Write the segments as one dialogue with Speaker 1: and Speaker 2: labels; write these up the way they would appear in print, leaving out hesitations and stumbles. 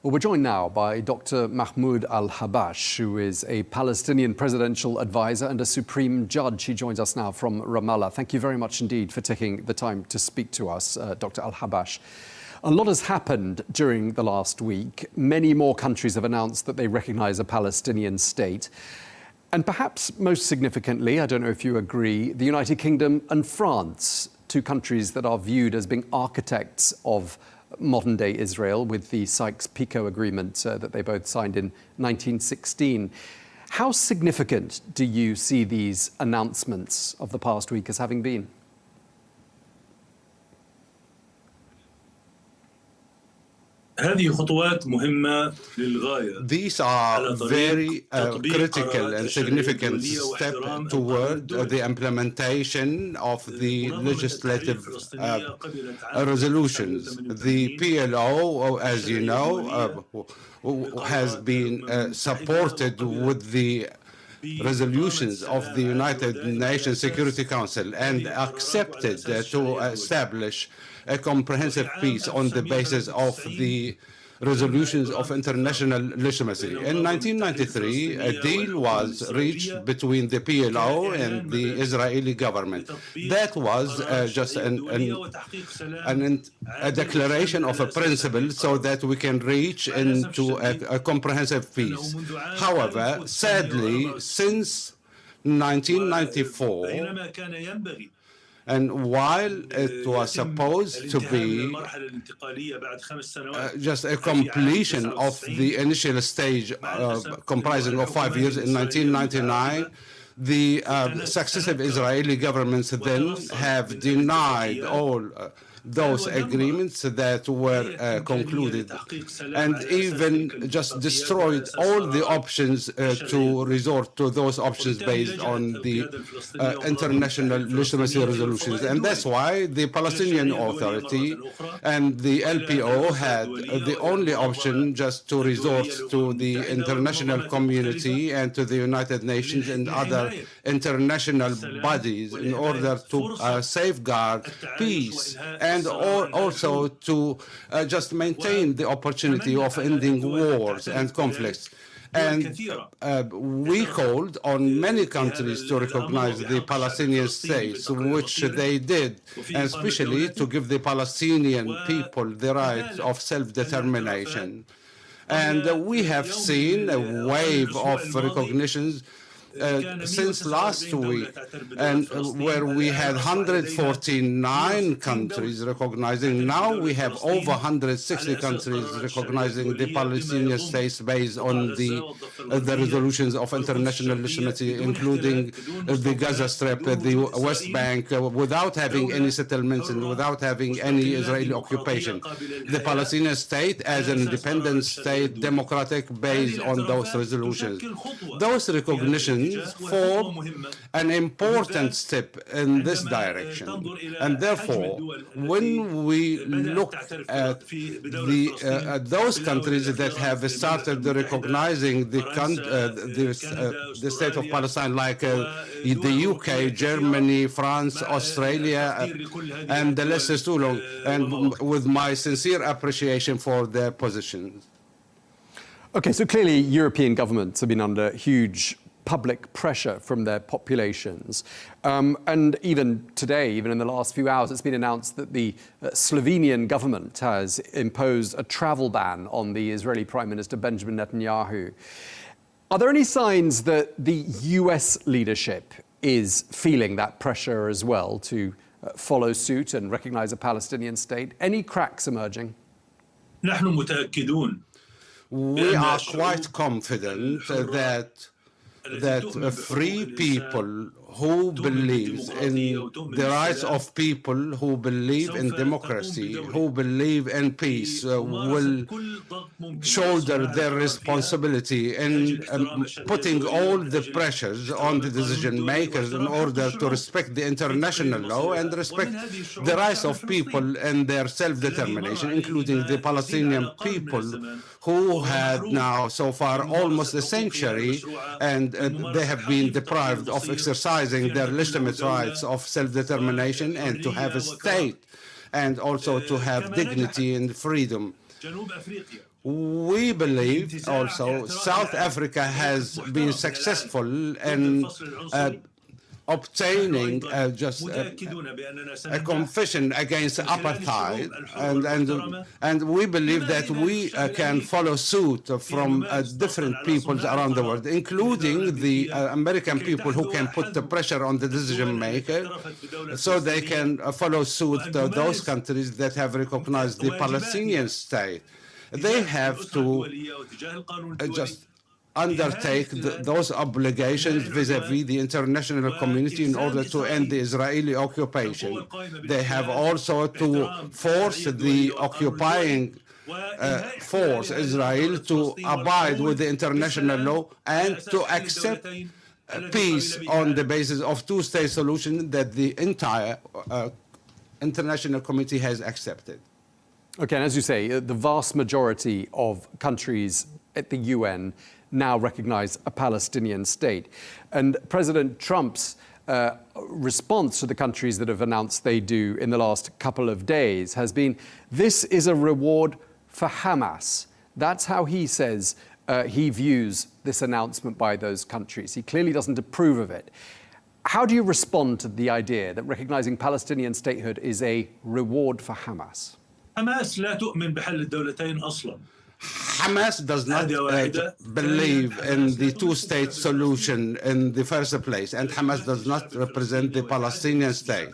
Speaker 1: Well, we're joined now by Dr. Mahmoud al-Habbash, who is a Palestinian Presidential Advisor and a Supreme Judge. He joins us now from Ramallah. Thank you very much indeed for taking the time to speak to us, Dr. al-Habbash. A lot has happened during the last week. Many more countries have announced that they recognize a Palestinian state. And perhaps most significantly, I don't know if you agree, the United Kingdom and France, two countries that are viewed as being architects of modern-day Israel with the Sykes-Picot Agreement that they both signed in 1916. How significant do you see these announcements of the past week as having been?
Speaker 2: These are very critical and significant steps toward the implementation of the legislative resolutions. The PLO, as you know, has been supported with the resolutions of the United Nations Security Council and accepted to establish a comprehensive peace on the basis of the resolutions of international legitimacy. In 1993, a deal was reached between the PLO and the Israeli government. That was just a declaration of a principle so that we can reach into a comprehensive peace. However, sadly, since 1994, and while it was supposed to be just a completion of the initial stage comprising of 5 years in 1999, the successive Israeli governments then have denied all those agreements that were concluded and even just destroyed all the options to resort to those options based on the international legitimacy resolutions. And that's why the Palestinian Authority and the LPO had the only option just to resort to the international community and to the United Nations and other international bodies in order to safeguard peace and also to just maintain the opportunity of ending wars and conflicts. And we called on many countries to recognize the Palestinian states, which they did, and especially to give the Palestinian people the right of self-determination. And we have seen a wave of recognitions since last week, and where we had 149 countries recognizing. Now we have over 160 countries recognizing the Palestinian states based on the resolutions of international legitimacy, including the Gaza Strip, the West Bank, without having any settlements and without having any Israeli occupation. The Palestinian state as an independent state, democratic, based on those resolutions. Those recognitions form an important step in this direction. And therefore, when we look at those countries that have started recognizing the state of Palestine, like the UK, Germany, France, Australia, and the list is too long, and with my sincere appreciation for their positions.
Speaker 1: Okay, so clearly European governments have been under huge public pressure from their populations. And even today, even in the last few hours, it's been announced that the Slovenian government has imposed a travel ban on the Israeli Prime Minister Benjamin Netanyahu. Are there any signs that the US leadership is feeling that pressure as well to follow suit and recognize a Palestinian state? Any cracks emerging?
Speaker 2: We are quite confident that free people who believe in the rights of people, who believe in democracy, who believe in peace, will shoulder their responsibility in putting all the pressures on the decision makers in order to respect the international law and respect the rights of people and their self-determination, including the Palestinian people who had now so far almost a century, and they have been deprived of exercising their legitimate rights of self-determination and to have a state and also to have dignity and freedom. We believe also South Africa has been successful in obtaining just a confession against apartheid, and we believe that we can follow suit from different peoples around the world, including the American people, who can put the pressure on the decision maker so they can follow suit those countries that have recognized the Palestinian state. They have to just undertake those obligations vis-à-vis the international community in order to end the Israeli occupation. They have also to force the occupying force, Israel, to abide with the international law and to accept peace on the basis of two-state solution that the entire international community has accepted.
Speaker 1: Okay, and as you say, the vast majority of countries at the UN now recognize a Palestinian state. And President Trump's response to the countries that have announced they do in the last couple of days has been, this is a reward for Hamas. That's how he says he views this announcement by those countries. He clearly doesn't approve of it. How do you respond to the idea that recognizing Palestinian statehood is a reward for Hamas?
Speaker 3: حماس لا تؤمن بحل الدولتين أصلاً.
Speaker 2: Hamas does not believe in the two-state solution in the first place, and Hamas does not represent the Palestinian state.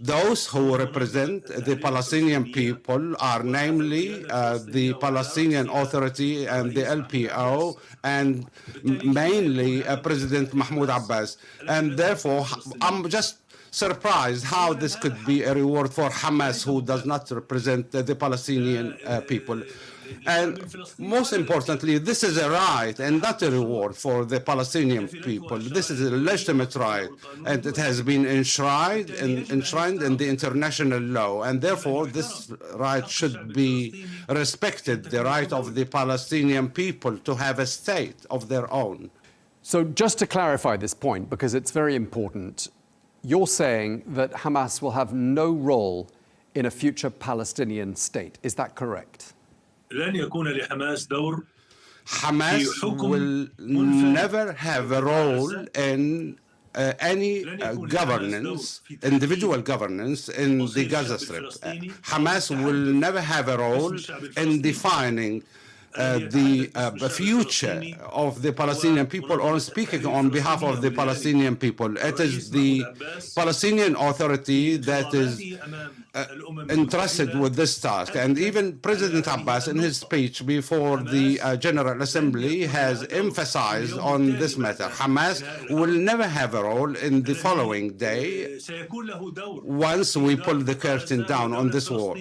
Speaker 2: Those who represent the Palestinian people are namely the Palestinian Authority and the LPO, and mainly President Mahmoud Abbas. And therefore, I'm just surprised how this could be a reward for Hamas, who does not represent the Palestinian people. And most importantly, this is a right and not a reward for the Palestinian people. This is a legitimate right, and it has been enshrined in the international law, and therefore this right should be respected, the right of the Palestinian people to have a state of their own.
Speaker 1: So just to clarify this point, because it's very important, you're saying that Hamas will have no role in a future Palestinian state. Is that correct?
Speaker 2: Hamas will never have a role in any governance, individual governance in the Gaza Strip. Hamas will never have a role in defining the future of the Palestinian people or speaking on behalf of the Palestinian people. It is the Palestinian Authority that is entrusted with this task. And even President Abbas, in his speech before the General Assembly, has emphasized on this matter. Hamas will never have a role in the following day once we pull the curtain down on this war.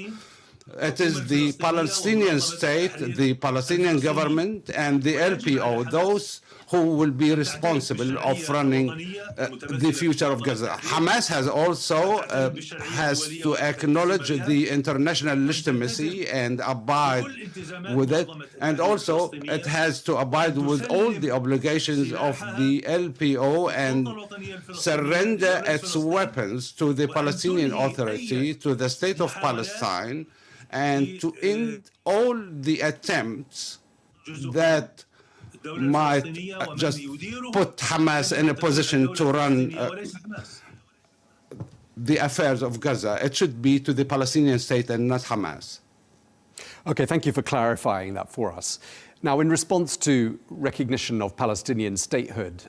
Speaker 2: It is the Palestinian state, the Palestinian government, and the LPO, those who will be responsible of running the future of Gaza. Hamas has also has to acknowledge the international legitimacy and abide with it, and also it has to abide with all the obligations of the LPO and surrender its weapons to the Palestinian Authority, to the state of Palestine, and to end all the attempts that might just put Hamas in a position to run the affairs of Gaza. It should be to the Palestinian state and not Hamas.
Speaker 1: Okay, thank you for clarifying that for us. Now, in response to recognition of Palestinian statehood,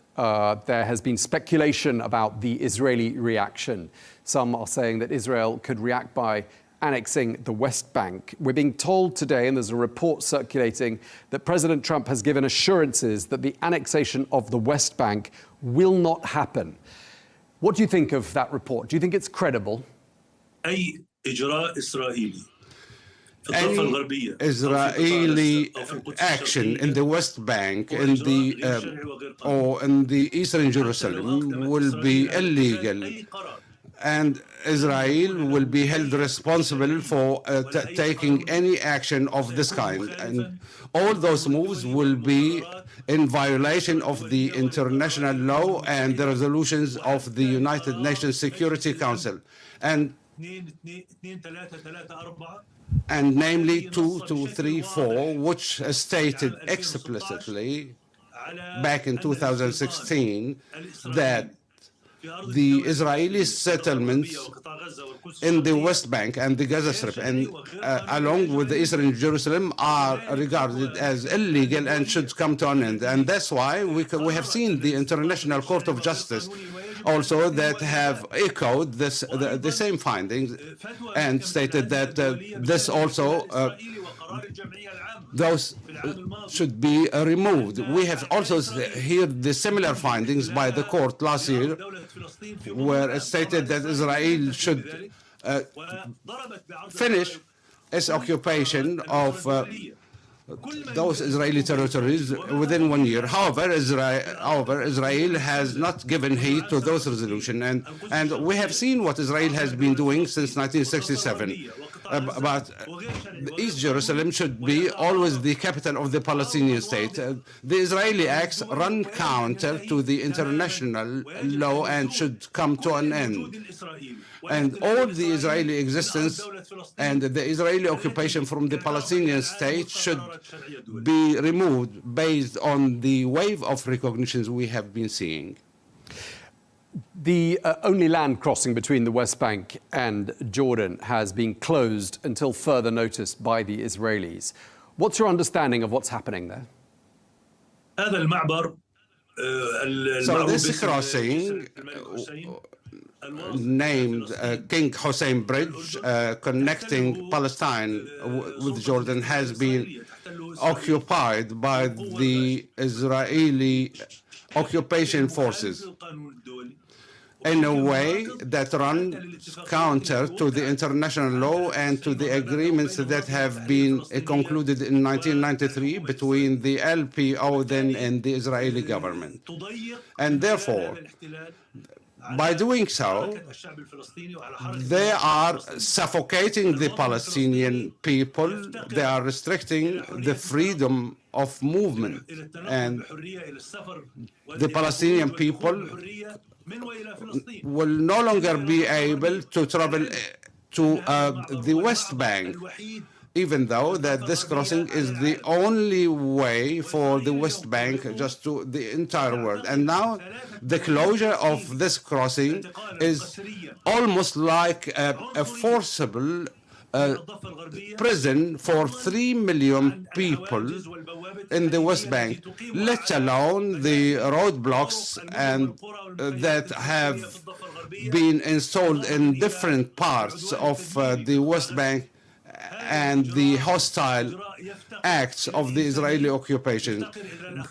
Speaker 1: there has been speculation about the Israeli reaction. Some are saying that Israel could react by annexing the West Bank. We're being told today, and there's a report circulating, that President Trump has given assurances that the annexation of the West Bank will not happen. What do you think of that report? Do you think it's credible?
Speaker 2: Any Israeli action in the West Bank or in the Eastern Jerusalem will be illegal, and Israel will be held responsible for taking any action of this kind. And all those moves will be in violation of the international law and the resolutions of the United Nations Security Council. And and namely 2234, which stated explicitly back in 2016 that the Israeli settlements in the West Bank and the Gaza Strip and along with the Eastern Jerusalem are regarded as illegal and should come to an end. And that's why we have seen the International Court of Justice also that have echoed the same findings and stated that this also those should be removed. We have also heard the similar findings by the court last year, where it stated that Israel should finish its occupation of those Israeli territories within 1 year. However, Israel has not given heed to those resolutions, and we have seen what Israel has been doing since 1967. But East Jerusalem should be always the capital of the Palestinian state. The Israeli acts run counter to the international law and should come to an end. And all the Israeli existence and the Israeli occupation from the Palestinian state should be removed based on the wave of recognitions we have been seeing.
Speaker 1: The only land crossing between the West Bank and Jordan has been closed until further notice by the Israelis. What's your understanding of what's happening there?
Speaker 2: So this crossing, named King Hussein Bridge, connecting Palestine with Jordan, has been occupied by the Israeli occupation forces in a way that runs counter to the international law and to the agreements that have been concluded in 1993 between the LPO then and the Israeli government. And therefore, by doing so, they are suffocating the Palestinian people, they are restricting the freedom of movement, and the Palestinian people will no longer be able to travel to the West Bank, even though that this crossing is the only way for the West Bank just to the entire world. And now the closure of this crossing is almost like a forcible prison for 3 million people in the West Bank, let alone the roadblocks and that have been installed in different parts of the West Bank and the hostile acts of the Israeli occupation.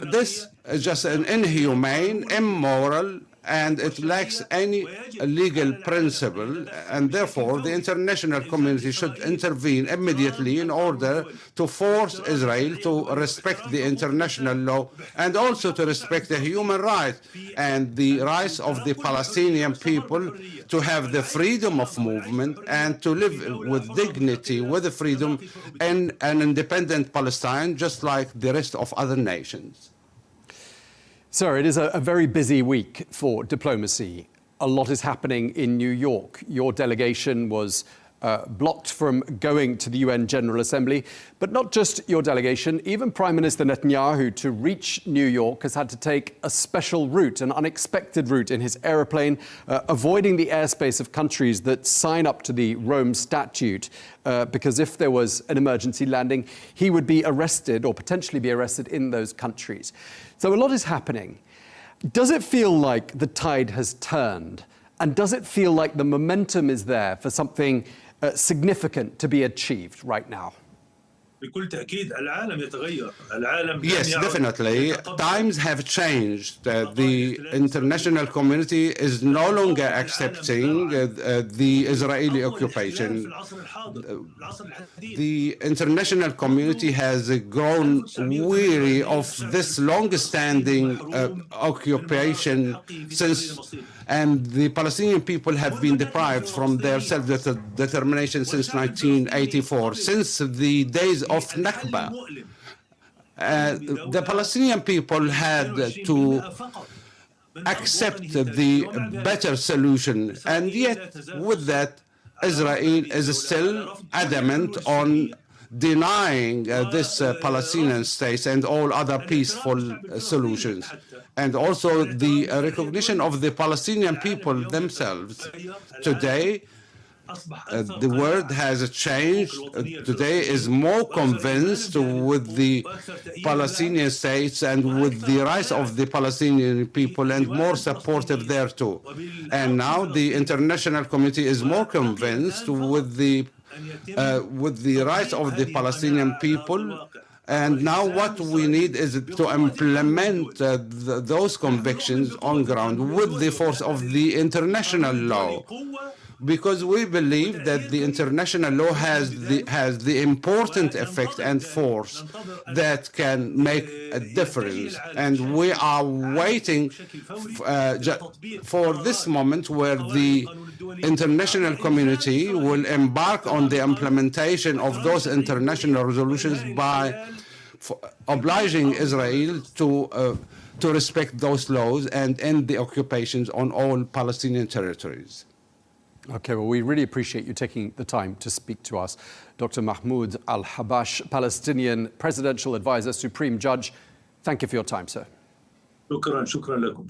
Speaker 2: This is just an inhumane, immoral, and it lacks any legal principle, and therefore the international community should intervene immediately in order to force Israel to respect the international law and also to respect the human rights and the rights of the Palestinian people to have the freedom of movement and to live with dignity, with freedom in an independent Palestine, just like the rest of other nations.
Speaker 1: Sir, it is a very busy week for diplomacy. A lot is happening in New York. Your delegation was blocked from going to the UN General Assembly, but not just your delegation. Even Prime Minister Netanyahu, to reach New York, has had to take a special route, an unexpected route in his aeroplane, avoiding the airspace of countries that sign up to the Rome Statute, because if there was an emergency landing, he would be arrested or potentially be arrested in those countries. So a lot is happening. Does it feel like the tide has turned? And does it feel like the momentum is there for something significant to be achieved right now?
Speaker 2: Yes, definitely. Times have changed. The international community is no longer accepting the Israeli occupation. The international community has grown weary of this long-standing occupation and the Palestinian people have been deprived from their self-determination since 1984, since the days of Nakba. The Palestinian people had to accept the better solution, and yet with that Israel is still adamant on denying this Palestinian state and all other peaceful solutions. And also the recognition of the Palestinian people themselves. Today, the world has changed. Today is more convinced with the Palestinian states and with the rights of the Palestinian people and more supportive there too. And now the international community is more convinced with the rights of the Palestinian people. And now what we need is to implement those convictions on ground with the force of the international law. Because we believe that the international law has the important effect and force that can make a difference. And we are waiting for this moment where the international community will embark on the implementation of those international resolutions by obliging Israel to respect those laws and end the occupations on all Palestinian territories.
Speaker 1: Okay, well, we really appreciate you taking the time to speak to us. Dr. Mahmoud al-Habbash, Palestinian Presidential Advisor, Supreme Judge, thank you for your time, sir.
Speaker 3: شكرا لكم.